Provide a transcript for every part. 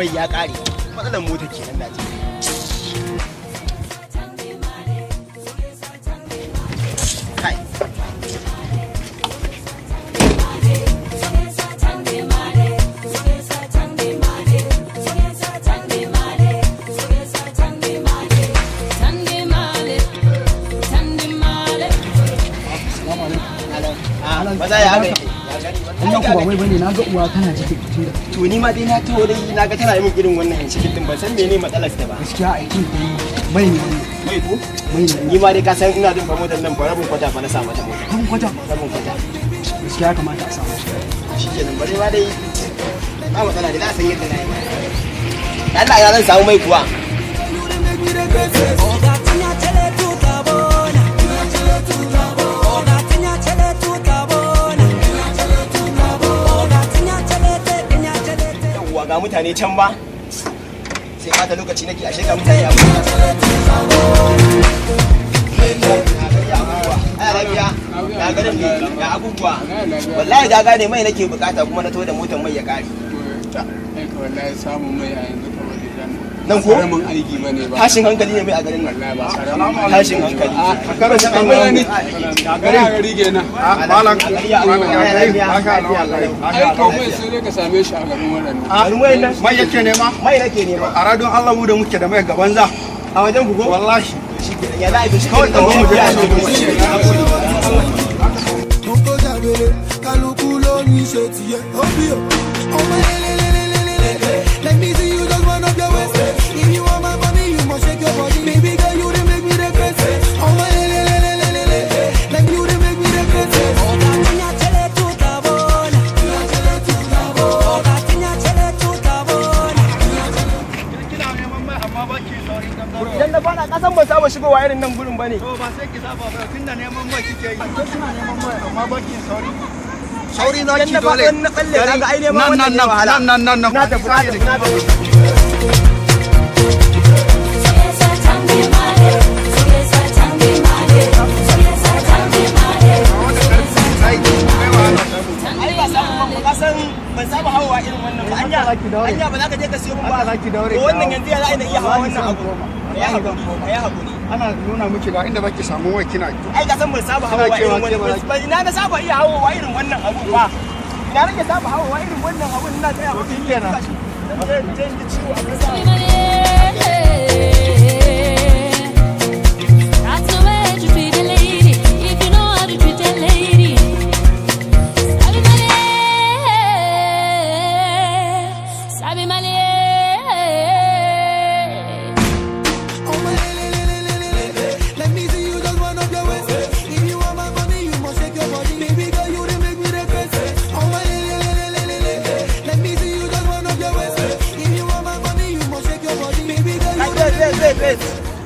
mai ya kare matsalar mota kenan Najeriya. Kai maza ya haka wannan ku ba mai bane na ga uwa tana cikin tunda to ni ma dai na taho dai na ga tana min irin wannan cikin din ban san menene matsalar ta ba gaskiya aikin dai mai ne mai ko mai ne ni ma dai ka san ina jin fa motar nan ba rabin kwata fa na sa mata mota kan kwata rabin kwata gaskiya kamata a samu shikenan bare ma dai ba matsala dai za a san yadda na yi Allah ya zan samu mai kuwa ga mutane can ba sai mata lokaci nake ashe ga mutane a ya garin ne ya abubuwa wallahi da gane mai nake bukata kuma na to da motar mai ya kare wallahi samun mai a yanzu kamar nan ko karamin aiki bane ba tashin hankali ne mai a garin nan tashin hankali karin tambaya ne gari a gari kenan malam ai to mai sai dai ka same shi a garin wannan garin wayannan mai yake nema mai nake nema a radon Allah mu da muke da mai gaban za a wajen ku ko wallahi ya za a yi shi kawai da mu biya Let me see you just run up your waist. If you want my money, you must shake your body. Baby girl, you done make me regret it. Oh my like you done make me regret it. Oh, Gatinya chele tuta bona. Oh, Gatinya chele tuta bona. kina neman mai amma ba ki sauri dan garo idan na fada kasan ban saba shigowa irin nan gurin bane to ba sai ki saba ba tunda neman mai kike yi kina neman mai amma ba ki sauri sauri za ki dole na tsalle kaga ai neman wannan ne wahala nan na tafi ban saba hawa irin wannan ba anya ba za ka je ka siyo mun ba to wannan yanzu ya za a iya hawa wannan abu ya hakuri ana nuna miki ga inda zaki samu wai kina ai ka san ban saba hawa irin wannan ba ina na saba iya hawa irin wannan abu ba ina nake saba hawa irin wannan abu ina tsaya wa kenan ciwo a kasa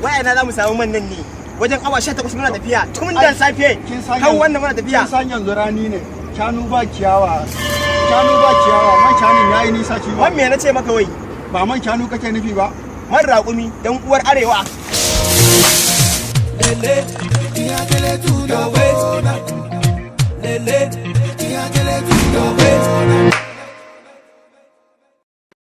waya na za mu samu man nan ne wajen awa 18 muna tafiya tun da safe kan wannan muna tafiya kin san yanzu rani ne shanu ba ciyawa man shanin yayi nisa ci ba man me nace maka wai ba man shanu kake nufi ba man raƙumi dan uwar arewa Lele, iya kele tu da wena. Lele, iya kele tu da wena.